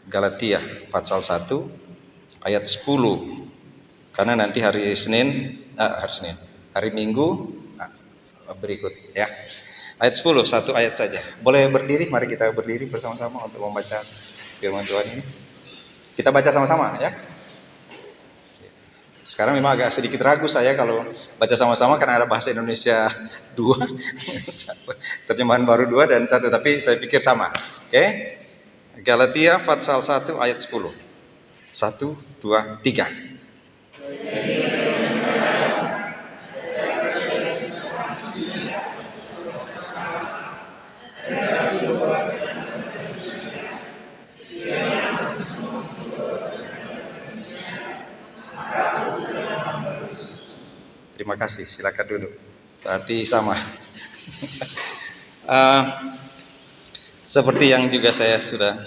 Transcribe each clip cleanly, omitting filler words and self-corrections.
Galatia pasal 1 ayat 10. Karena nanti hari Minggu berikut ya. Ayat 10, satu ayat saja. Boleh berdiri? Mari kita berdiri bersama-sama untuk membaca firman Tuhan ini. Kita baca sama-sama ya. Sekarang memang agak sedikit ragu saya kalau baca sama-sama karena ada bahasa Indonesia 2, terjemahan baru 2 dan 1, tapi saya pikir sama. Oke. Galatia pasal 1 ayat 10. 1, 2, 3. Terima kasih, silakan duduk. Berarti sama. Seperti yang juga saya sudah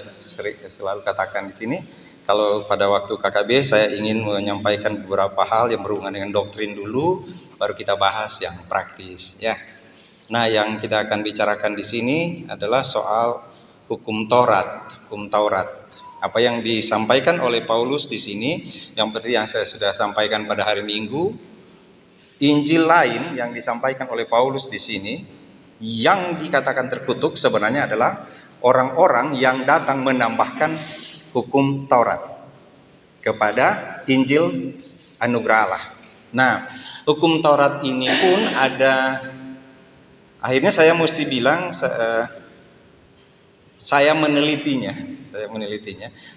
selalu katakan di sini, kalau pada waktu KKB saya ingin menyampaikan beberapa hal yang berhubungan dengan doktrin dulu, baru kita bahas yang praktis ya. Nah, yang kita akan bicarakan di sini adalah soal hukum Taurat. Apa yang disampaikan oleh Paulus di sini, yang seperti yang saya sudah sampaikan pada hari Minggu, Injil lain yang disampaikan oleh Paulus di sini yang dikatakan terkutuk sebenarnya adalah orang-orang yang datang menambahkan hukum Taurat kepada Injil anugerah Allah. Nah, hukum Taurat ini pun ada, akhirnya saya mesti bilang saya menelitinya.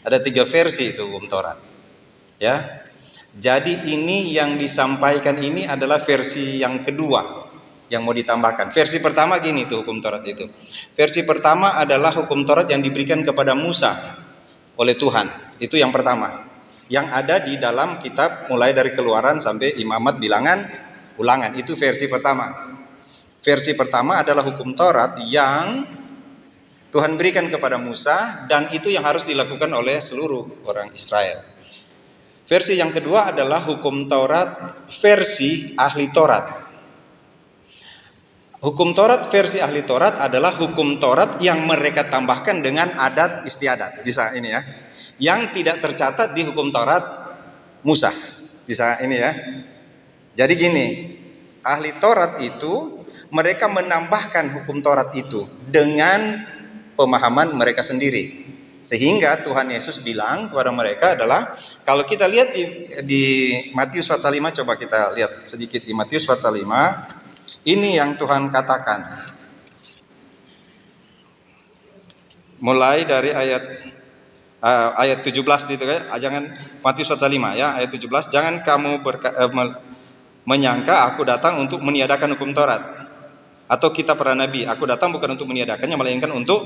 Ada 3 versi itu hukum Taurat. Ya. Jadi ini yang disampaikan ini adalah versi yang kedua yang mau ditambahkan. Versi pertama gini tuh hukum Taurat itu. Versi pertama adalah hukum Taurat yang diberikan kepada Musa oleh Tuhan. Itu yang pertama. Yang ada di dalam kitab mulai dari Keluaran sampai Imamat, Bilangan, Ulangan. Itu versi pertama. Versi pertama adalah hukum Taurat yang Tuhan berikan kepada Musa dan itu yang harus dilakukan oleh seluruh orang Israel. Versi yang kedua adalah hukum Taurat versi ahli Taurat. Hukum Taurat versi ahli Taurat adalah hukum Taurat yang mereka tambahkan dengan adat istiadat. Bisa ini ya. Yang tidak tercatat di hukum Taurat Musa. Bisa ini ya. Jadi gini, ahli Taurat itu mereka menambahkan hukum Taurat itu dengan pemahaman mereka sendiri. Sehingga Tuhan Yesus bilang kepada mereka adalah, kalau kita lihat di Matius pasal 5, coba kita lihat sedikit di Matius pasal 5, ini yang Tuhan katakan. Mulai dari ayat 17 gitu kan, jangan Matius pasal 5 ya, ayat 17, jangan kamu menyangka aku datang untuk meniadakan hukum Taurat atau kitab para nabi. Aku datang bukan untuk meniadakannya, melainkan untuk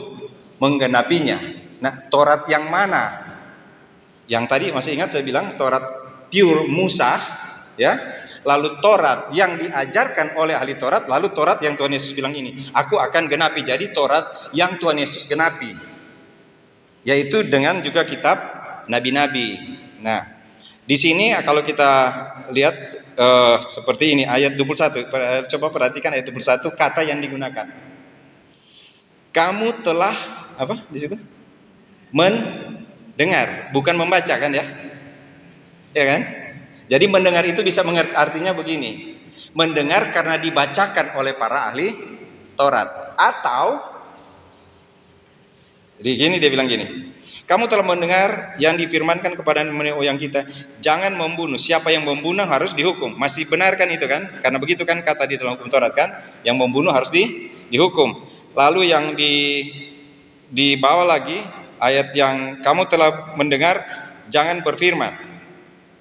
menggenapinya. Nah, Taurat yang mana? Yang tadi masih ingat saya bilang Taurat pure Musa, ya. Lalu Taurat yang diajarkan oleh ahli Taurat, lalu Taurat yang Tuhan Yesus bilang ini, aku akan genapi. Jadi Taurat yang Tuhan Yesus genapi, yaitu dengan juga kitab nabi-nabi. Nah, di sini kalau kita lihat seperti ini ayat 21. Coba perhatikan ayat 21, kata yang digunakan. Kamu telah apa di situ? Mendengar, bukan membaca kan ya? Ya kan? Jadi mendengar itu bisa artinya begini. Mendengar karena dibacakan oleh para ahli Taurat, atau jadi gini, dia bilang gini. Kamu telah mendengar yang difirmankan kepada nenek moyang kita, jangan membunuh. Siapa yang membunuh harus dihukum. Masih benar kan itu kan? Karena begitu kan kata di dalam hukum Taurat kan, yang membunuh harus dihukum. Lalu yang dibawa lagi ayat yang kamu telah mendengar jangan berfirman,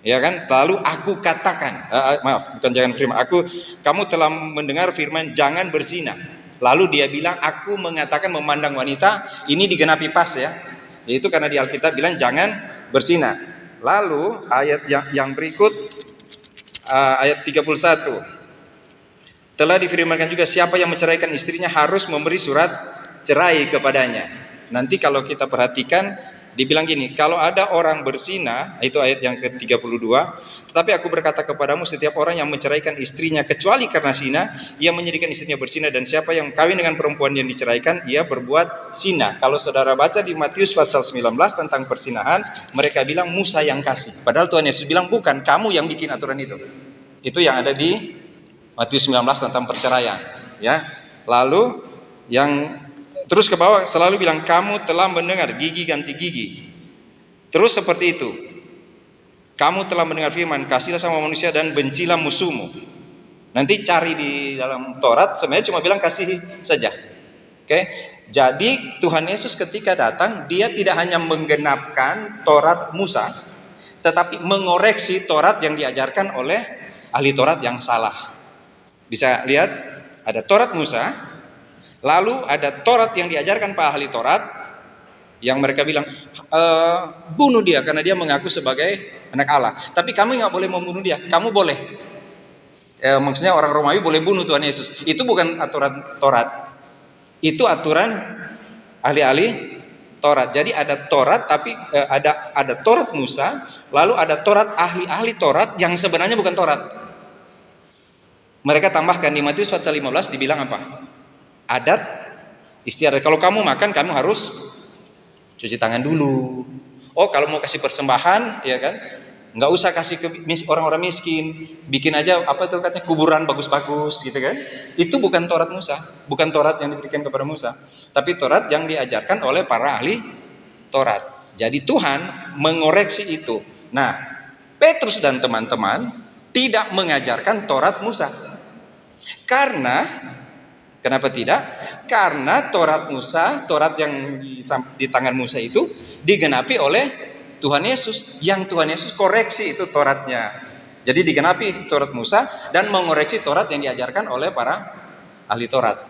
ya kan? Lalu aku katakan, bukan jangan firman, kamu telah mendengar firman jangan berzina. Lalu dia bilang aku mengatakan memandang wanita, ini digenapi pas ya. Yaitu karena di Alkitab bilang jangan berzina. Lalu ayat yang berikut ayat 31. Telah difirmankan juga siapa yang menceraikan istrinya harus memberi surat cerai kepadanya. Nanti kalau kita perhatikan Dibilang gini, kalau ada orang berzina, itu ayat yang ke-32, tetapi aku berkata kepadamu, setiap orang yang menceraikan istrinya kecuali karena zina, ia menjadikan istrinya berzina, dan siapa yang kawin dengan perempuan yang diceraikan, ia berbuat zina. Kalau saudara baca di Matius pasal 19 tentang persinahan, mereka bilang Musa yang kasih. Padahal Tuhan Yesus bilang bukan, kamu yang bikin aturan itu. Itu yang ada di Matius 19 tentang perceraian. Ya, lalu yang terus ke bawah selalu bilang kamu telah mendengar gigi ganti gigi. Terus seperti itu. Kamu telah mendengar firman, kasihlah sama manusia dan bencilah musuhmu. Nanti cari di dalam Taurat sebenarnya cuma bilang kasih saja. Oke. Jadi Tuhan Yesus ketika datang, dia tidak hanya menggenapkan Taurat Musa, tetapi mengoreksi Taurat yang diajarkan oleh ahli Taurat yang salah. Bisa lihat ada Taurat Musa, lalu ada Taurat yang diajarkan Pak ahli Taurat, yang mereka bilang bunuh dia karena dia mengaku sebagai anak Allah. Tapi kamu nggak boleh membunuh dia. Kamu boleh. Maksudnya orang Romawi boleh bunuh Tuhan Yesus. Itu bukan aturan Taurat. Itu aturan ahli-ahli Taurat. Jadi ada Taurat, tapi ada Taurat Musa, lalu ada Taurat ahli-ahli Taurat yang sebenarnya bukan Taurat. Mereka tambahkan di Matius pasal 15 dibilang apa? Adat istiadat. Kalau kamu makan, kamu harus cuci tangan dulu. Oh, kalau mau kasih persembahan, ya kan, nggak usah kasih ke orang-orang miskin, bikin aja apa tuh katanya kuburan bagus-bagus, gitu kan? Itu bukan Taurat Musa, bukan Taurat yang diberikan kepada Musa, tapi Taurat yang diajarkan oleh para ahli Taurat. Jadi Tuhan mengoreksi itu. Nah, Petrus dan teman-teman tidak mengajarkan Taurat Musa, karena kenapa tidak? Karena Taurat Musa, Taurat yang di tangan Musa itu digenapi oleh Tuhan Yesus. Yang Tuhan Yesus koreksi itu Tauratnya. Jadi digenapi Taurat Musa dan mengoreksi Taurat yang diajarkan oleh para ahli Taurat.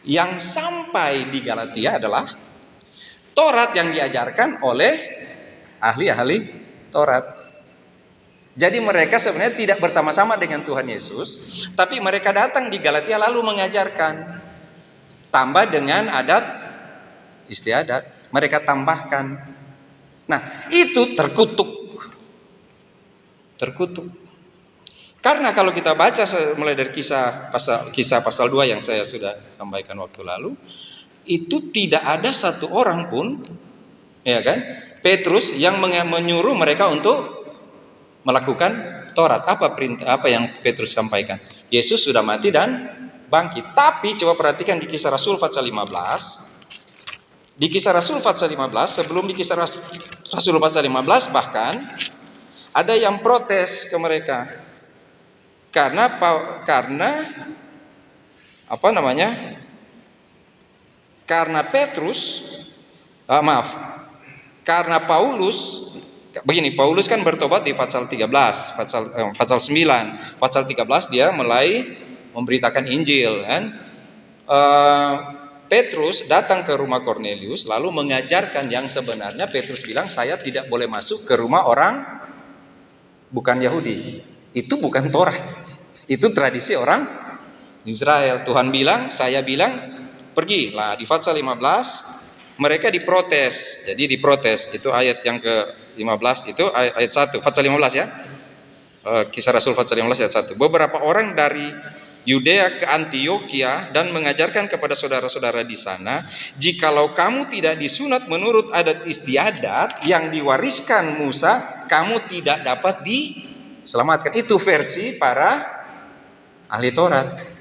Yang sampai di Galatia adalah Taurat yang diajarkan oleh ahli-ahli Taurat. Jadi mereka sebenarnya tidak bersama-sama dengan Tuhan Yesus, tapi mereka datang di Galatia lalu mengajarkan, tambah dengan adat istiadat, mereka tambahkan. Nah, itu terkutuk. Karena kalau kita baca mulai dari kisah pasal 2 yang saya sudah sampaikan waktu lalu, itu tidak ada satu orang pun, ya kan, Petrus yang menyuruh mereka untuk melakukan Taurat. Apa yang Petrus sampaikan? Yesus sudah mati dan bangkit. Tapi coba perhatikan di Kisah Rasul pasal 15. Di Kisah Rasul pasal 15, sebelum di Kisah Rasul pasal 15 bahkan ada yang protes ke mereka. Karena apa namanya? Karena Petrus karena Paulus. Begini, Paulus kan bertobat di pasal 13, pasal 9, pasal 13 dia mulai memberitakan Injil, kan? Petrus datang ke rumah Cornelius lalu mengajarkan yang sebenarnya Petrus bilang saya tidak boleh masuk ke rumah orang bukan Yahudi. Itu bukan Taurat. Itu tradisi orang Israel. Tuhan bilang, saya bilang pergi. Lah di pasal 15 mereka diprotes. Jadi diprotes. Itu ayat yang ke-15 itu ayat 1, pasal 15 ya. Kisah Rasul pasal 15 ayat 1. Beberapa orang dari Yudea ke Antioquia dan mengajarkan kepada saudara-saudara di sana, jikalau kamu tidak disunat menurut adat istiadat yang diwariskan Musa, kamu tidak dapat diselamatkan. Itu versi para ahli Taurat.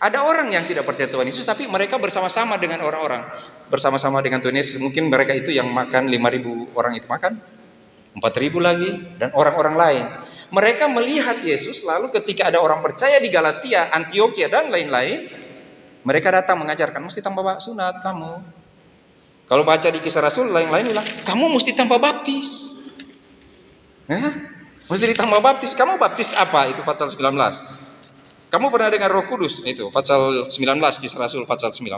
Ada orang yang tidak percaya Tuhan Yesus, tapi mereka bersama-sama dengan orang-orang, bersama-sama dengan Tuhan Yesus. Mungkin mereka itu yang makan 5.000 orang itu makan, 4.000 lagi, dan orang-orang lain. Mereka melihat Yesus, lalu ketika ada orang percaya di Galatia, Antioquia, dan lain-lain, mereka datang mengajarkan, mesti tambah sunat kamu. Kalau baca di Kisah Rasul, lain-lain bilang, kamu mesti tambah baptis. Mesti ditambah baptis. Kamu baptis apa? Itu pasal 19. Kamu pernah dengar Roh Kudus? Itu pasal 19, Kisah Rasul pasal 19.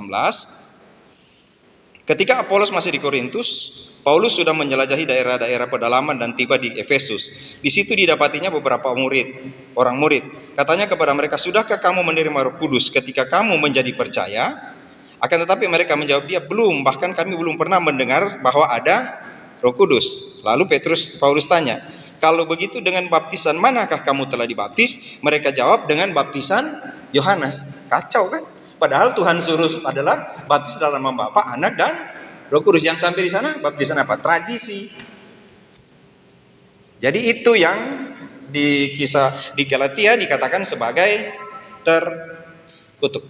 Ketika Apolos masih di Korintus, Paulus sudah menjelajahi daerah-daerah pedalaman dan tiba di Efesus. Di situ didapatinya beberapa orang murid. Katanya kepada mereka, sudahkah kamu menerima Roh Kudus ketika kamu menjadi percaya? Akan tetapi mereka menjawab dia, belum, bahkan kami belum pernah mendengar bahwa ada Roh Kudus. Lalu Paulus tanya, kalau begitu dengan baptisan manakah kamu telah dibaptis? Mereka jawab, dengan baptisan Yohanes. Kacau kan? Padahal Tuhan suruh adalah baptis dalam nama Bapa, Anak, dan Roh Kudus. Yang sampai di sana baptisan apa? Tradisi. Jadi itu yang di kisah di Galatia dikatakan sebagai terkutuk.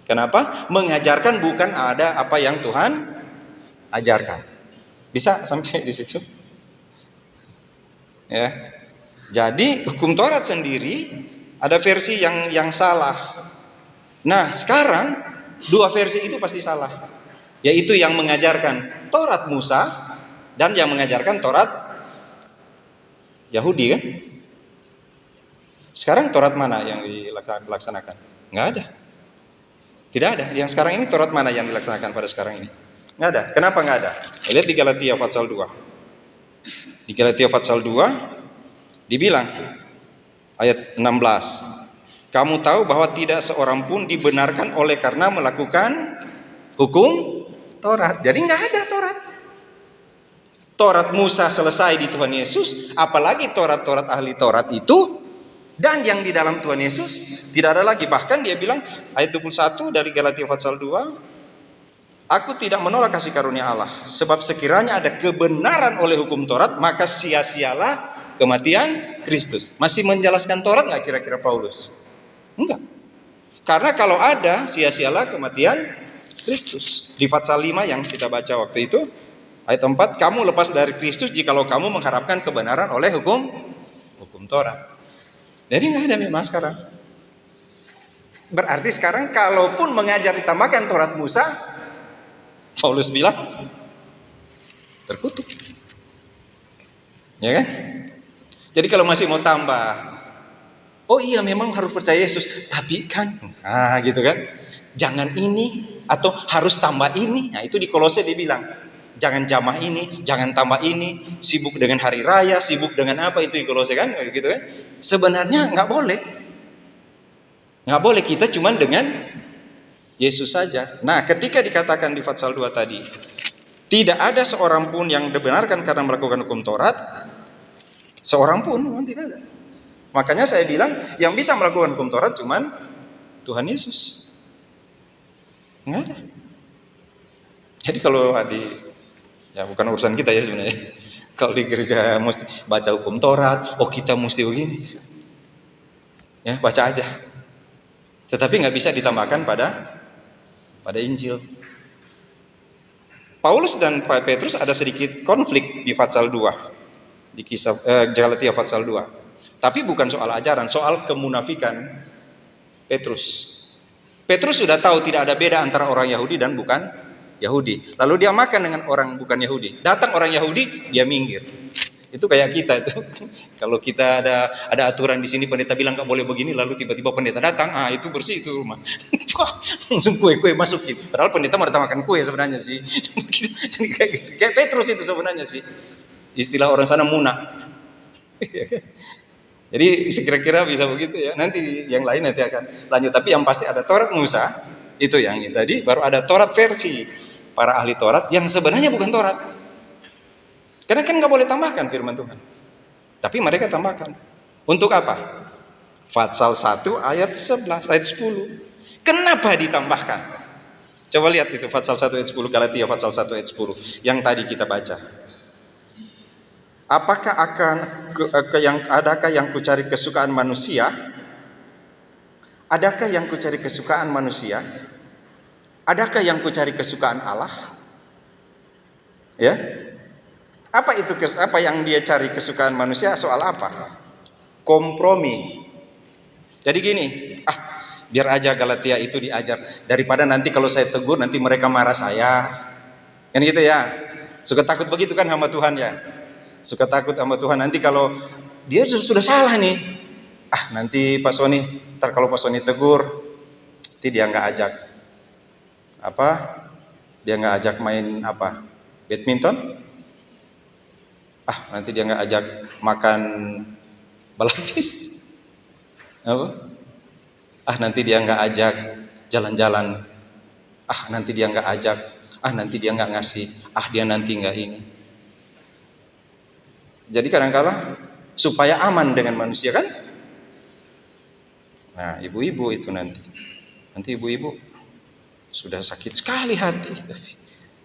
Kenapa? Mengajarkan bukan ada apa yang Tuhan ajarkan. Bisa sampai di situ? Ya. Jadi hukum Taurat sendiri ada versi yang salah. Nah, sekarang dua versi itu pasti salah. Yaitu yang mengajarkan Taurat Musa dan yang mengajarkan Taurat Yahudi kan? Sekarang Taurat mana yang dilaksanakan? Nggak ada. Tidak ada. Yang sekarang ini Taurat mana yang dilaksanakan pada sekarang ini? Nggak ada. Kenapa nggak ada? Lihat di Galatia pasal 2. Di Galatia pasal 2 dibilang ayat 16. Kamu tahu bahwa tidak seorang pun dibenarkan oleh karena melakukan hukum Taurat. Jadi nggak ada Taurat. Taurat Musa selesai di Tuhan Yesus, apalagi Taurat ahli Taurat itu, dan yang di dalam Tuhan Yesus tidak ada lagi. Bahkan dia bilang ayat 21 dari Galatia pasal 2, aku tidak menolak kasih karunia Allah, sebab sekiranya ada kebenaran oleh hukum Taurat, maka sia-sialah kematian Kristus. Masih menjelaskan Taurat nggak kira-kira Paulus? Enggak. Karena kalau ada, sia-sialah kematian Kristus. Di pasal 5 yang kita baca waktu itu, ayat 4, kamu lepas dari Kristus jikalau kamu mengharapkan kebenaran oleh hukum Taurat. Jadi nggak ada memang sekarang. Berarti sekarang kalaupun mengajar ditambahkan Taurat Musa, Paulus bilang terkutuk. Ya kan? Jadi kalau masih mau tambah, oh iya memang harus percaya Yesus, tapi kan, gitu kan, jangan ini atau harus tambah ini. Nah itu di Kolose dibilang, jangan jamah ini, jangan tambah ini, sibuk dengan hari raya, sibuk dengan apa, itu di Kolose kan, gitu kan. Sebenarnya nggak boleh kita cuman dengan Yesus saja. Nah ketika dikatakan di pasal 2 tadi, tidak ada seorang pun yang dibenarkan karena melakukan hukum Taurat, seorang pun tidak ada. Makanya saya bilang yang bisa melakukan hukum Taurat cuman Tuhan Yesus. Nggak ada. Jadi kalau ya bukan urusan kita ya sebenarnya. Kalau di gereja mesti baca hukum Taurat, oh kita mesti begini. Ya baca aja. Tetapi nggak bisa ditambahkan pada Injil. Paulus dan Petrus ada sedikit konflik di pasal 2 di kisah Galatia pasal 2. Tapi bukan soal ajaran, soal kemunafikan Petrus. Petrus sudah tahu tidak ada beda antara orang Yahudi dan bukan Yahudi. Lalu dia makan dengan orang bukan Yahudi. Datang orang Yahudi, dia minggir. Itu kayak kita itu. Kalau kita ada aturan di sini, pendeta bilang nggak boleh begini, lalu tiba-tiba pendeta datang, itu bersih itu rumah. Langsung kue masukin. Padahal pendeta mau makan kue sebenarnya sih. Jadi kayak gitu. Kayak Petrus itu sebenarnya sih. Istilah orang sana muna. Jadi kira-kira bisa begitu ya. Nanti yang lain nanti akan lanjut. Tapi yang pasti ada Taurat Musa, itu yang ini tadi. Baru ada Taurat versi para ahli Taurat yang sebenarnya bukan Taurat. Karena kan nggak boleh tambahkan firman Tuhan. Tapi mereka tambahkan. Untuk apa? Pasal 1 ayat 11, ayat 10. Kenapa ditambahkan? Coba lihat itu pasal 1 ayat 10 Galatia pasal 1 ayat 10 yang tadi kita baca. Apakah adakah yang kucari kesukaan manusia? Adakah yang kucari kesukaan manusia? Adakah yang kucari kesukaan Allah? Ya. Apa yang dia cari kesukaan manusia? Soal apa? Kompromi. Jadi gini, biar aja Galatia itu diajar, daripada nanti kalau saya tegur nanti mereka marah saya. Kan gitu ya. Suka takut begitu kan hamba Tuhan ya. Suka takut sama Tuhan, nanti kalau dia sudah salah nih, nanti Pak Sony, ntar kalau Pak Sony tegur, nanti dia nggak ajak main badminton, nanti dia nggak ajak makan balapis, nanti dia nggak ajak jalan-jalan Ah nanti dia nggak ajak, ah nanti dia nggak ngasih, ah dia nanti nggak ini. Jadi kadang-kala supaya aman dengan manusia kan. Nah ibu-ibu itu nanti ibu-ibu sudah sakit sekali hati.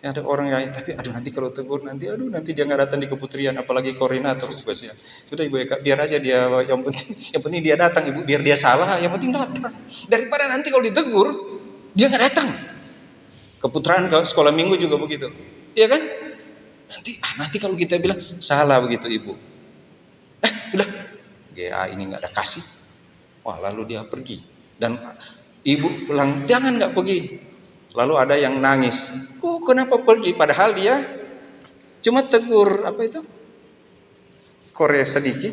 Ada orang yang tapi aduh nanti kalau tegur nanti dia nggak datang di keputrian, apalagi koordinator tugasnya. Sudah ibu Eka, biar aja dia, yang penting dia datang ibu, biar dia salah yang penting datang, daripada nanti kalau ditegur dia nggak datang. Keputraan ke sekolah minggu juga begitu, iya kan? Nanti kalau kita bilang salah begitu ibu, udah GA ini nggak ada kasih, wah lalu dia pergi dan ibu bilang jangan nggak pergi. Lalu ada yang nangis, kenapa pergi? Padahal dia cuma tegur apa itu? Korea sedikit,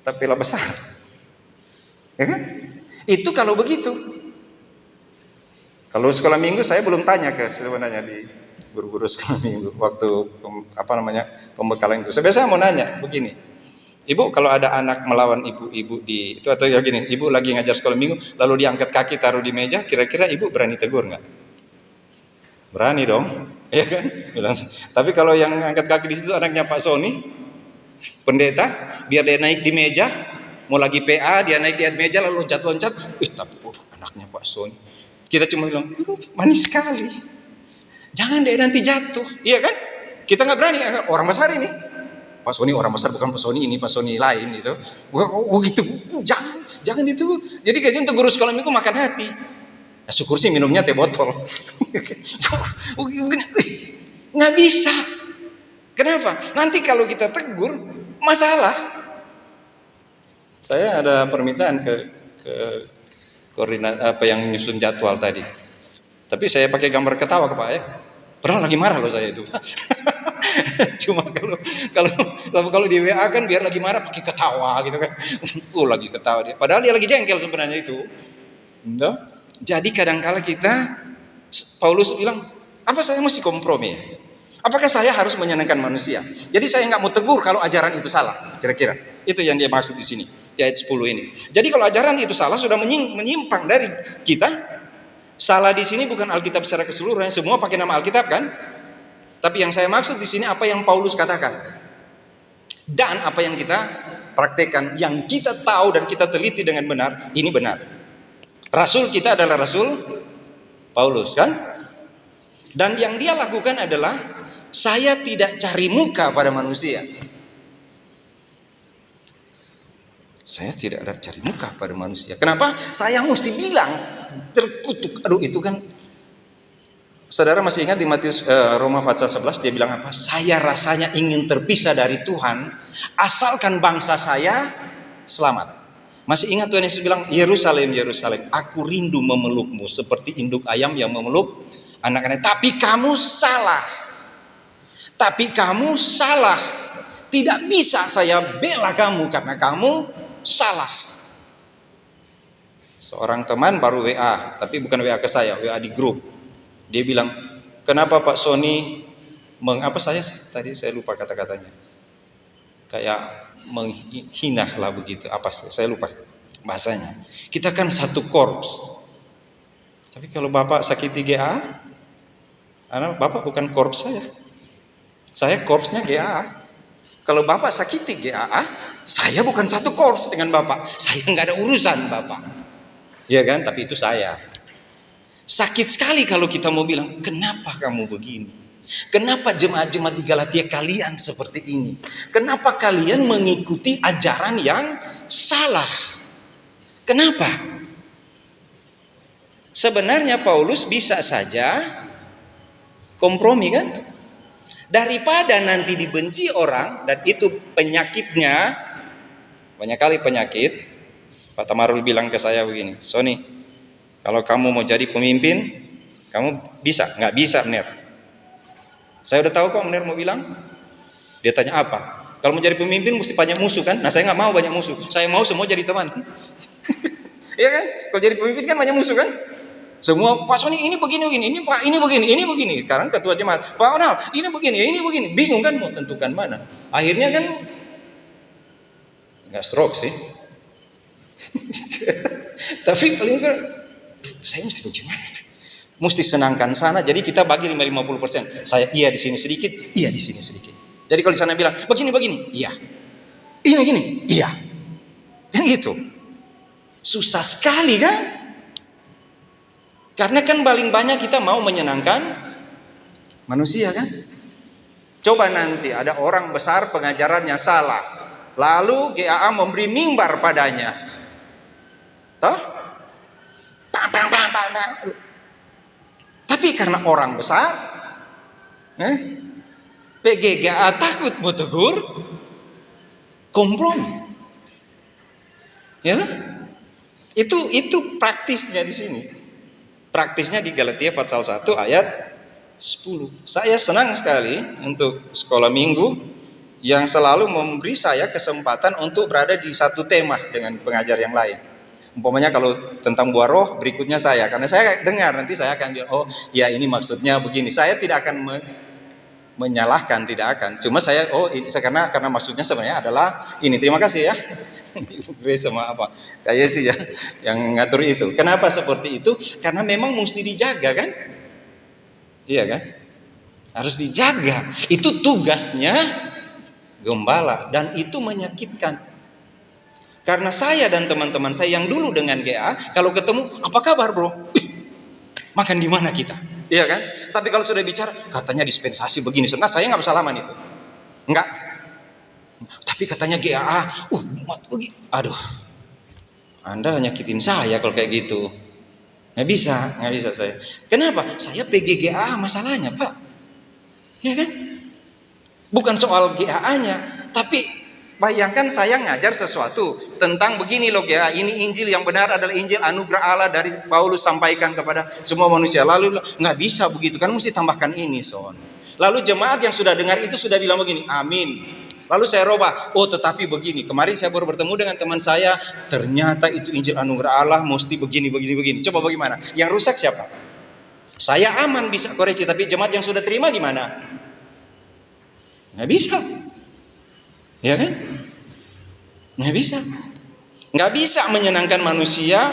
tapi lah besar. Ya kan? Itu kalau begitu. Kalau sekolah minggu saya belum tanya ke sebenarnya di guru-guru sekolah minggu waktu pembekalan itu. Saya biasa mau nanya begini. Ibu kalau ada anak melawan ibu di itu atau ya gini, ibu lagi ngajar sekolah minggu lalu diangkat kaki taruh di meja, kira-kira ibu berani tegur nggak? Berani dong, ya kan? Bilang. Tapi kalau yang angkat kaki di situ anaknya Pak Sony, pendeta, biar dia naik di meja, mau lagi PA, dia naik di meja lalu loncat-loncat, tapi anaknya Pak Sony. Kita cuma bilang, manis sekali. Jangan deh nanti jatuh, iya kan? Kita nggak berani, orang besar ini. Pak Sony orang besar, bukan Pak Sony ini, Pak Sony lain itu. Gitu, jangan itu. Jadi kayaknya untuk guru sekolah minggu makan hati. Nah, syukur sih minumnya teh botol. Nggak bisa. Kenapa? Nanti kalau kita tegur masalah. Saya ada permintaan ke koordinat apa yang nyusun jadwal tadi. Tapi saya pakai gambar ketawa ke Pak ya. Padahal lagi marah loh saya itu. Cuma kalau di WA kan biar lagi marah pakai ketawa gitu kan. Lagi ketawa dia. Padahal dia lagi jengkel sebenarnya itu. Enggak. Jadi kadang-kala Paulus bilang, apa saya mesti kompromi? Apakah saya harus menyenangkan manusia? Jadi saya nggak mau tegur kalau ajaran itu salah. Kira-kira itu yang dia maksud di sini di ayat 10 ini. Jadi kalau ajaran itu salah sudah menyimpang dari kita. Salah di sini bukan Alkitab secara keseluruhan, semua pakai nama Alkitab kan? Tapi yang saya maksud di sini apa yang Paulus katakan dan apa yang kita praktekkan, yang kita tahu dan kita teliti dengan benar, ini benar. Rasul kita adalah Rasul Paulus kan? Dan yang dia lakukan adalah saya tidak cari muka pada manusia. Saya tidak ada cari muka pada manusia. Kenapa? Saya mesti bilang terkutuk. Aduh itu kan. Saudara masih ingat di Roma pasal 11 dia bilang apa? Saya rasanya ingin terpisah dari Tuhan asalkan bangsa saya selamat. Masih ingat Tuhan Yesus bilang, Yerusalem, Yerusalem, aku rindu memelukmu seperti induk ayam yang memeluk anak-anak. Tapi kamu salah. Tidak bisa saya bela kamu karena kamu salah. Seorang teman baru WA, tapi bukan WA ke saya, WA di grup. Dia bilang, kenapa Pak Sony saya lupa kata-katanya. Kayak menghina lah begitu, saya lupa bahasanya. Kita kan satu korps, tapi kalau Bapak sakiti GA, Bapak bukan korps saya korpsnya GA. Kalau Bapak sakiti GA, saya bukan satu korps dengan Bapak, saya nggak ada urusan Bapak, ya kan? Tapi itu saya. Sakit sekali kalau kita mau bilang, kenapa kamu begini? Kenapa jemaat-jemaat di Galatia kalian seperti ini? Kenapa kalian mengikuti ajaran yang salah? Kenapa? Sebenarnya Paulus bisa saja kompromi kan? Daripada nanti dibenci orang dan itu penyakitnya, banyak kali penyakit. Pak Tamarul bilang ke saya begini, Sony, kalau kamu mau jadi pemimpin, kamu bisa? Nggak bisa, Mener. Saya udah tahu kok Mener mau bilang. Dia tanya apa? Kalau mau jadi pemimpin mesti banyak musuh kan? Nah saya nggak mau banyak musuh. Saya mau semua jadi teman. Iya kan? Kalau jadi pemimpin kan banyak musuh kan? Semua Pak Sony ini begini, ini Pak ini begini. Sekarang ketua jemaat Pak Onal ini begini. Bingung kan mau tentukan mana? Akhirnya kan nggak stroke sih. Tapi paling kan saya mesti bagaimana? Mesti senangkan sana. Jadi kita bagi 50%. Saya iya di sini sedikit, iya di sini sedikit. Jadi kalau di sana bilang begini, iya. Ini gini, iya. Kan gitu. Susah sekali kan? Karena kan paling banyak kita mau menyenangkan manusia kan? Coba nanti ada orang besar pengajarannya salah, lalu GAA memberi mimbar padanya. Toh? Pam, pam, pam, pam, pam. Tapi karena orang besar, PGGA takut mau tegur, kompromi. Ya? Itu praktisnya di sini. Praktisnya di Galatia pasal 1 ayat 10. Saya senang sekali untuk sekolah minggu yang selalu memberi saya kesempatan untuk berada di satu tema dengan pengajar yang lain. Umpamanya kalau tentang buah roh, berikutnya saya, karena saya dengar nanti saya akan bilang, oh ya ini maksudnya begini. Saya tidak akan menyalahkan, tidak akan. Cuma saya, karena maksudnya sebenarnya adalah ini. Terima kasih ya. Ibu Grace sama apa kayak sih ya yang ngatur itu. Kenapa seperti itu? Karena memang mesti dijaga kan, iya kan, harus dijaga. Itu tugasnya gembala dan itu menyakitkan. Karena saya dan teman-teman saya yang dulu dengan GA, kalau ketemu apa kabar bro, makan di mana kita, iya kan. Tapi kalau sudah bicara katanya dispensasi begini, nah saya nggak bersalaman itu, enggak. Tapi katanya GAA, aduh, Anda nyakitin saya kalau kayak gitu. Nggak bisa saya. Kenapa? Saya PGGA masalahnya Pak, ya kan? Bukan soal GAA-nya, tapi bayangkan saya ngajar sesuatu tentang begini loh GAA, ini Injil yang benar adalah Injil anugerah Allah dari Paulus sampaikan kepada semua manusia. Lalu nggak bisa begitu kan, mesti tambahkan ini son. Lalu jemaat yang sudah dengar itu sudah bilang begini, amin. Lalu saya robah, tetapi begini, kemarin saya baru bertemu dengan teman saya, ternyata itu Injil anugerah Allah mesti begini. Coba bagaimana? Yang rusak siapa? Saya aman bisa koreksi, tapi jemaat yang sudah terima gimana? Nggak bisa, ya kan? Nggak bisa menyenangkan manusia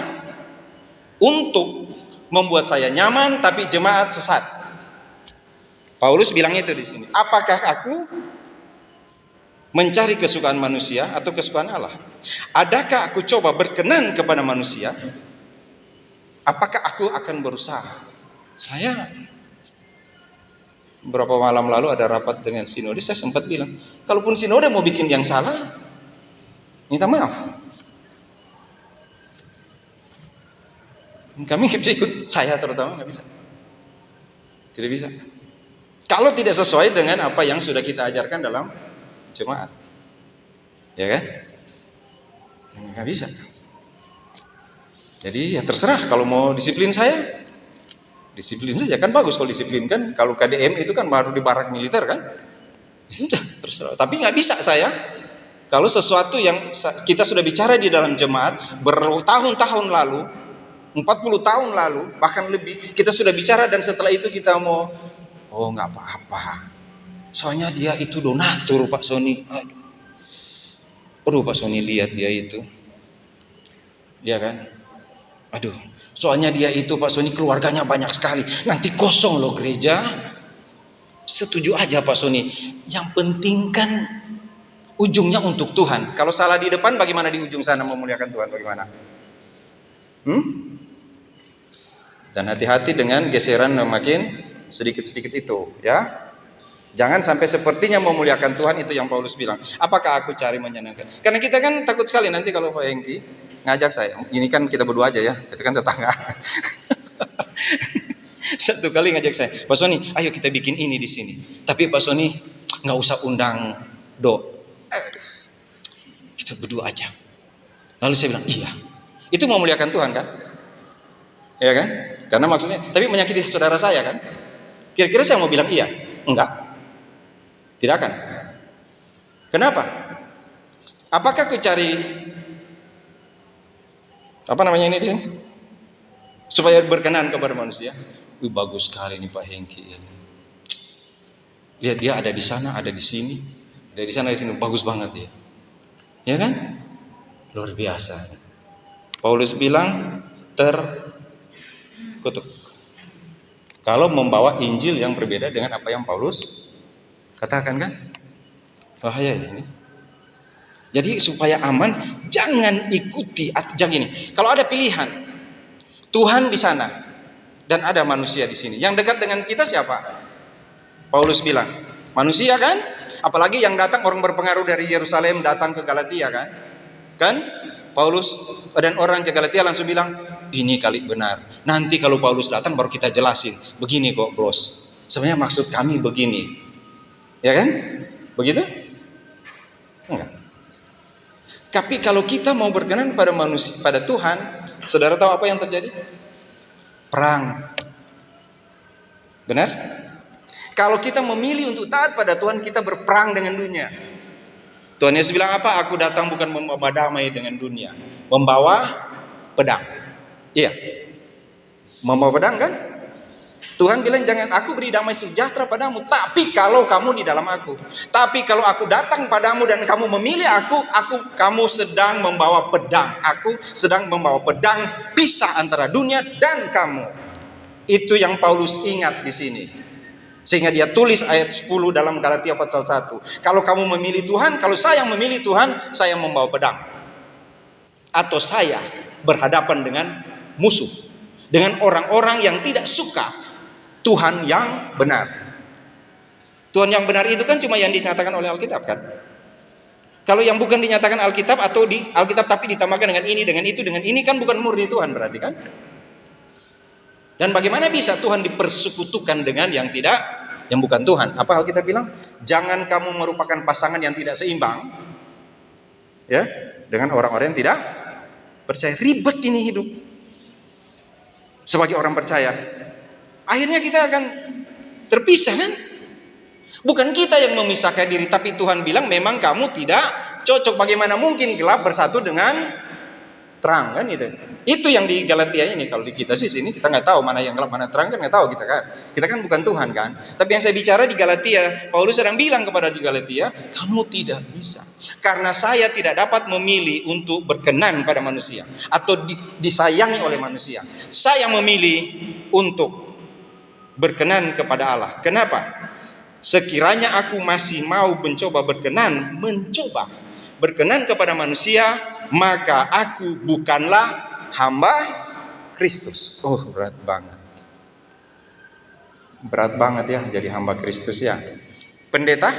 untuk membuat saya nyaman, tapi jemaat sesat. Paulus bilang itu di sini. Apakah aku mencari kesukaan manusia atau kesukaan Allah? Adakah aku coba berkenan kepada manusia? Apakah aku akan berusaha? Saya berapa malam lalu ada rapat dengan sinode, saya sempat bilang, kalaupun sinode mau bikin yang salah, minta maaf. Kami nggak bisa ikut, saya terutama nggak bisa. Tidak bisa. Kalau tidak sesuai dengan apa yang sudah kita ajarkan dalam jemaat, ya kan? Nggak bisa. Jadi ya terserah, kalau mau disiplin saya, disiplin saja kan bagus kalau disiplin kan. Kalau KDM itu kan baru di barak militer kan, sudah terserah. Tapi nggak bisa saya. Kalau sesuatu yang kita sudah bicara di dalam jemaat bertahun-tahun lalu, 40 tahun lalu, bahkan lebih, kita sudah bicara dan setelah itu kita mau, nggak apa-apa. Soalnya dia itu donatur Pak Sony. Aduh Pak Sony lihat dia itu, ya kan? Aduh, soalnya dia itu Pak Sony keluarganya banyak sekali, nanti kosong loh gereja. Setuju aja Pak Sony. Yang penting kan ujungnya untuk Tuhan. Kalau salah di depan, bagaimana di ujung sana memuliakan Tuhan? Bagaimana? Dan hati-hati dengan geseran yang makin sedikit-sedikit itu, ya. Jangan sampai sepertinya memuliakan Tuhan, itu yang Paulus bilang. Apakah aku cari menyenangkan? Karena kita kan takut sekali nanti kalau Pak Hengki ngajak saya. Ini kan kita berdua aja ya, kita kan tetangga. Satu kali ngajak saya, Pak Sony, ayo kita bikin ini di sini. Tapi Pak Sony nggak usah undang kita berdua aja. Lalu saya bilang, iya. Itu memuliakan Tuhan kan? Ya kan? Karena maksudnya, tapi menyakiti saudara saya kan? Kira-kira saya mau bilang iya? Enggak. Tidak akan. Kenapa? Apakah aku cari ini di sini? Supaya berkenan kepada manusia. Bagus sekali nih Pak Hengki ini. Lihat dia ada di sana, ada di sini, ada di sana, di sini, bagus banget dia. Ya kan? Luar biasa. Paulus bilang terkutuk. Kalau membawa Injil yang berbeda dengan apa yang Paulus katakan, kan? Bahaya ini. Jadi supaya aman, jangan ikuti. Jangan gini. Kalau ada pilihan, Tuhan di sana dan ada manusia di sini. Yang dekat dengan kita siapa? Paulus bilang, manusia kan? Apalagi yang datang orang berpengaruh dari Yerusalem datang ke Galatia, kan? Kan? Paulus dan orang ke Galatia langsung bilang, ini kali benar. Nanti kalau Paulus datang baru kita jelasin. Begini kok, bros. Sebenarnya maksud kami begini. Ya kan? Begitu? Enggak. Tapi kalau kita mau berkenan pada manusia, pada Tuhan, saudara tahu apa yang terjadi? Perang. Benar? Kalau kita memilih untuk taat pada Tuhan, kita berperang dengan dunia. Tuhan Yesus bilang apa? Aku datang bukan membawa damai dengan dunia, membawa pedang. Iya, membawa pedang, kan? Tuhan bilang jangan aku beri damai sejahtera padamu, tapi kalau kamu di dalam aku. Tapi kalau aku datang padamu dan kamu memilih kamu sedang membawa pedang. Aku sedang membawa pedang, pisah antara dunia dan kamu. Itu yang Paulus ingat di sini. Sehingga dia tulis ayat 10 dalam Galatia pasal 1. Kalau kamu memilih Tuhan, kalau saya memilih Tuhan, saya membawa pedang. Atau saya berhadapan dengan musuh, dengan orang-orang yang tidak suka Tuhan yang benar. Tuhan yang benar itu kan cuma yang dinyatakan oleh Alkitab, kan? Kalau yang bukan dinyatakan Alkitab atau di Alkitab tapi ditambahkan dengan ini, dengan itu, dengan ini, kan bukan murni Tuhan berarti, kan? Dan bagaimana bisa Tuhan dipersekutukan dengan yang bukan Tuhan? Apa Alkitab bilang? Jangan kamu merupakan pasangan yang tidak seimbang, ya, dengan orang-orang yang tidak percaya. Ribet ini hidup sebagai orang percaya. Akhirnya kita akan terpisah, kan? Bukan kita yang memisahkan diri, tapi Tuhan bilang memang kamu tidak cocok. Bagaimana mungkin gelap bersatu dengan terang, kan? Itu yang di Galatia ini. Kalau di kita sih sini kita nggak tahu mana yang gelap mana terang, kan nggak tahu kita, kan? Kita kan bukan Tuhan, kan? Tapi yang saya bicara di Galatia, Paulus sedang bilang kepada di Galatia, kamu tidak bisa, karena saya tidak dapat memilih untuk berkenan pada manusia atau disayangi oleh manusia. Saya memilih untuk berkenan kepada Allah. Kenapa? Sekiranya aku masih mau mencoba berkenan kepada manusia, maka aku bukanlah hamba Kristus. Oh, berat banget ya jadi hamba Kristus, ya. Pendeta,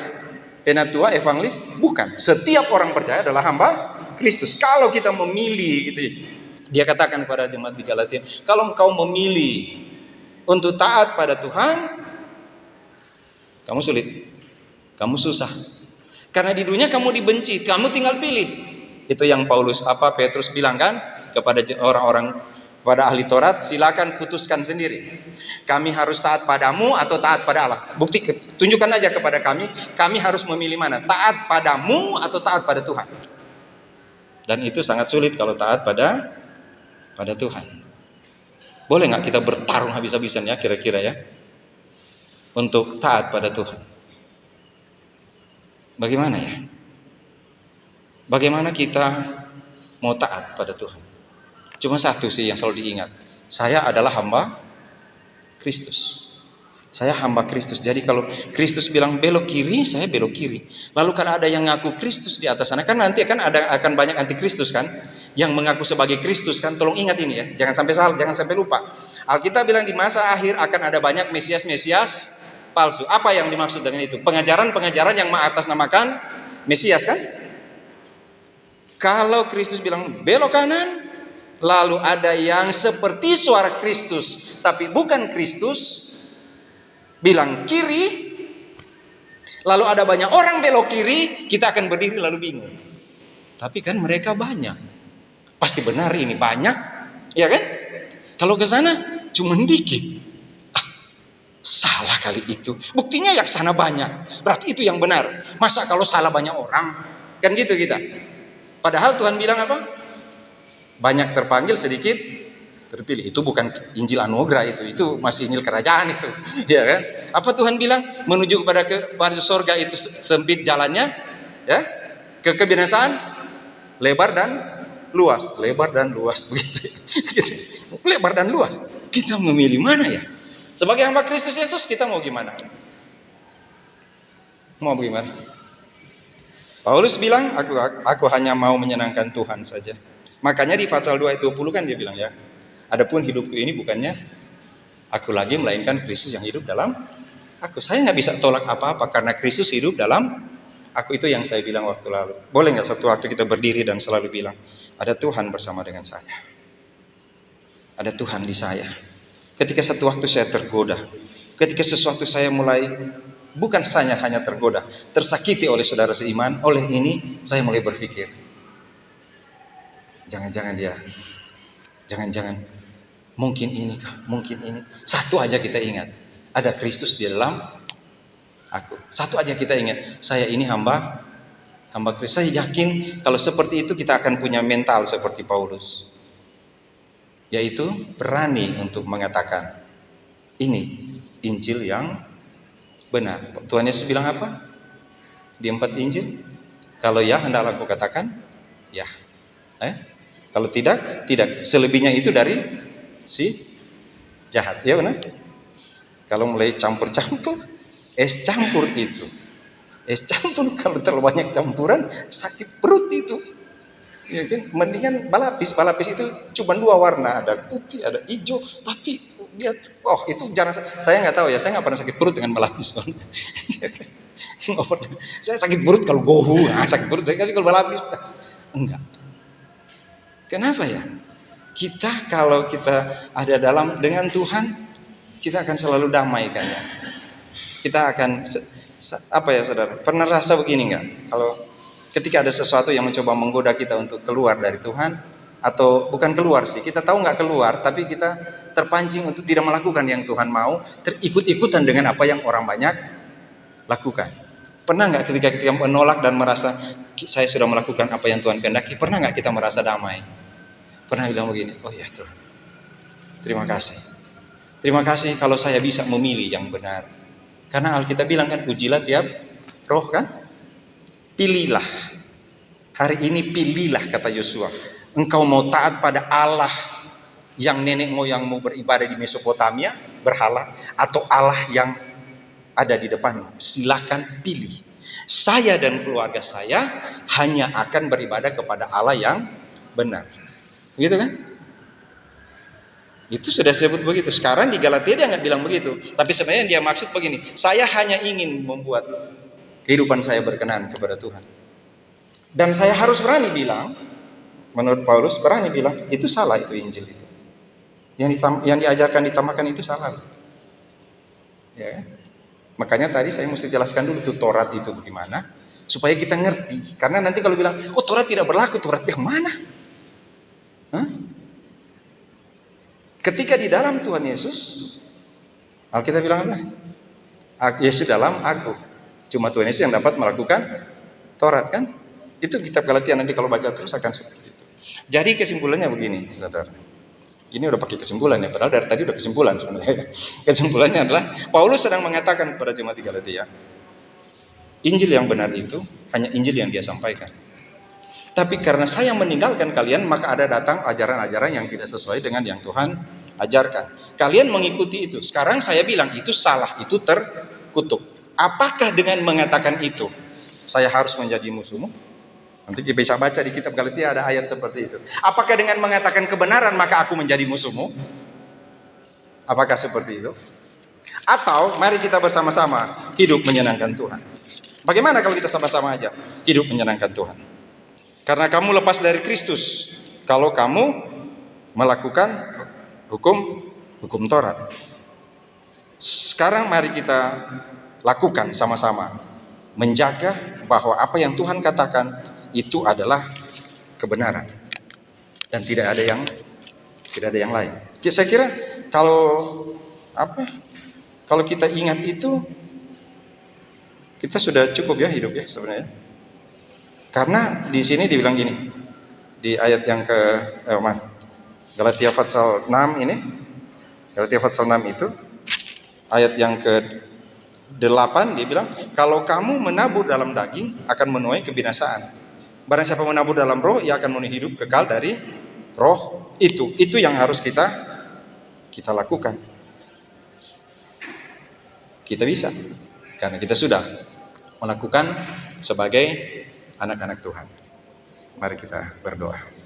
penatua, evangelis, bukan. Setiap orang percaya adalah hamba Kristus. Kalau kita memilih, gitu, dia katakan kepada jemaat di Galatia, kalau engkau memilih untuk taat pada Tuhan, kamu sulit, kamu susah. Karena di dunia kamu dibenci, kamu tinggal pilih. Itu yang Petrus bilang, kan, kepada orang-orang, pada ahli Taurat, silakan putuskan sendiri. Kami harus taat padamu atau taat pada Allah. Bukti, tunjukkan aja kepada kami harus memilih mana, taat padamu atau taat pada Tuhan. Dan itu sangat sulit kalau taat pada Tuhan. Boleh nggak kita bertarung habis-habisan, ya, kira-kira, ya, untuk taat pada Tuhan? Bagaimana, ya? Bagaimana kita mau taat pada Tuhan? Cuma satu sih yang selalu diingat, saya adalah hamba Kristus. Saya hamba Kristus. Jadi kalau Kristus bilang belok kiri, saya belok kiri. Lalu kalau ada yang ngaku Kristus di atas sana, kan nanti akan banyak antikristus, kan, yang mengaku sebagai Kristus, kan. Tolong ingat ini, ya, jangan sampai salah, jangan sampai lupa. Alkitab bilang di masa akhir akan ada banyak Mesias palsu. Apa yang dimaksud dengan itu? Pengajaran yang mengatasnamakan Mesias, kan? Kalau Kristus bilang belok kanan, lalu ada yang seperti suara Kristus tapi bukan Kristus bilang kiri, lalu ada banyak orang belok kiri, kita akan berdiri lalu bingung. Tapi kan mereka banyak, pasti benar ini banyak, ya kan? Kalau ke sana cuma dikit, salah kali itu. Buktinya yang sana banyak, berarti itu yang benar. Masa kalau salah banyak orang, kan gitu kita. Padahal Tuhan bilang apa? Banyak terpanggil, sedikit terpilih. Itu bukan Injil anugerah, itu masih Injil kerajaan itu, ya kan? Apa Tuhan bilang? Menuju kepada surga itu sempit jalannya, ya. Ke kebinasaan lebar dan luas, begitu. Gitu. Lebar dan luas. Kita memilih mana, ya? Sebagai hamba Kristus Yesus kita mau gimana? Mau gimana? Paulus bilang, aku hanya mau menyenangkan Tuhan saja. Makanya di pasal 2 ayat 20 kan dia bilang ya, adapun hidupku ini bukannya aku lagi, melainkan Kristus yang hidup dalam aku. Saya nggak bisa tolak apa-apa karena Kristus hidup dalam aku. Itu yang saya bilang waktu lalu. Boleh nggak satu waktu kita berdiri dan selalu bilang, ada Tuhan bersama dengan saya. Ada Tuhan di saya. Ketika satu waktu saya tergoda, ketika sesuatu saya mulai bukan hanya tergoda, tersakiti oleh saudara seiman, oleh ini saya mulai berpikir, jangan-jangan dia, jangan-jangan mungkin ini kah, mungkin ini. Satu aja kita ingat, ada Kristus di dalam aku. Satu aja kita ingat, saya ini hamba Kristus. Saya yakin kalau seperti itu kita akan punya mental seperti Paulus, yaitu berani untuk mengatakan ini Injil yang benar. Tuhan Yesus bilang apa di 4 Injil? Kalau ya, hendaklah aku katakan ya. Kalau tidak, tidak. Selebihnya itu dari si jahat. Ya benar. Kalau mulai campur-campur, es campur itu. Es campur kalau terlalu banyak campuran, sakit perut itu. Ya kan? Mendingan balapis itu cuma 2 warna, ada putih, ada hijau, tapi dia itu jarang. Saya nggak tahu ya, saya nggak pernah sakit perut dengan balapis. Saya sakit perut kalau gohu, sakit perut saya kalau balapis enggak. Kenapa ya? Kalau kita ada dalam dengan Tuhan, kita akan selalu damai kan ya. Kita akan apa ya saudara? Pernah rasa begini nggak? Kalau ketika ada sesuatu yang mencoba menggoda kita untuk keluar dari Tuhan, atau bukan keluar sih, kita tahu nggak keluar, tapi kita terpancing untuk tidak melakukan yang Tuhan mau, terikut-ikutan dengan apa yang orang banyak lakukan. Pernah nggak ketika kita menolak dan merasa saya sudah melakukan apa yang Tuhan kehendaki, pernah nggak kita merasa damai? Pernah bilang begini, oh ya Tuhan, terima kasih kalau saya bisa memilih yang benar. Karena Alkitab bilang kan, ujilah tiap roh kan. Pilihlah. Hari ini pilihlah, kata Yosua. Engkau mau taat pada Allah yang nenek moyangmu beribadah di Mesopotamia, berhala, atau Allah yang ada di depanmu? Silakan pilih. Saya dan keluarga saya hanya akan beribadah kepada Allah yang benar. Gitu kan? Itu sudah disebut begitu. Sekarang di Galatia dia nggak bilang begitu. Tapi sebenarnya dia maksud begini, saya hanya ingin membuat kehidupan saya berkenan kepada Tuhan. Dan saya harus berani bilang, menurut Paulus, berani bilang, itu salah, itu Injil itu. Yang diajarkan ditamakan itu salah. Ya. Makanya tadi saya mesti jelaskan dulu tuh Taurat itu bagaimana, supaya kita ngerti. Karena nanti kalau bilang, oh Taurat tidak berlaku, Taurat yang mana? Ketika di dalam Tuhan Yesus, Alkitab bilang apa? Yesus dalam aku. Cuma Tuhan Yesus yang dapat melakukan Taurat kan? Itu kitab Galatia, nanti kalau baca terus akan seperti itu. Jadi kesimpulannya begini, saudara. Ini udah pakai kesimpulan ya, padahal dari tadi udah kesimpulan sebenarnya. Kesimpulannya adalah Paulus sedang mengatakan kepada jemaat di Galatia, Injil yang benar itu hanya Injil yang dia sampaikan. Tapi karena saya meninggalkan kalian, maka ada datang ajaran-ajaran yang tidak sesuai dengan yang Tuhan ajarkan. Kalian mengikuti itu. Sekarang saya bilang itu salah, itu terkutuk. Apakah dengan mengatakan itu saya harus menjadi musuhmu? Nanti kita bisa baca di kitab Galatia ada ayat seperti itu. Apakah dengan mengatakan kebenaran maka aku menjadi musuhmu? Apakah seperti itu? Atau mari kita bersama-sama hidup menyenangkan Tuhan. Bagaimana kalau kita sama-sama aja hidup menyenangkan Tuhan? Karena kamu lepas dari Kristus kalau kamu melakukan hukum Taurat. Sekarang mari kita lakukan sama-sama, menjaga bahwa apa yang Tuhan katakan itu adalah kebenaran dan tidak ada yang lain. Saya kira kalau kita ingat itu, kita sudah cukup ya hidup ya sebenarnya. Karena di sini dibilang gini, di ayat yang Galatia pasal 6 ini, Galatia pasal 6 itu, ayat yang ke-8 dia bilang, kalau kamu menabur dalam daging akan menuai kebinasaan. Barang siapa menabur dalam roh, ia akan menuai hidup kekal dari roh itu. Itu yang harus kita lakukan. Kita bisa, karena kita sudah melakukan sebagai anak-anak Tuhan. Mari kita berdoa.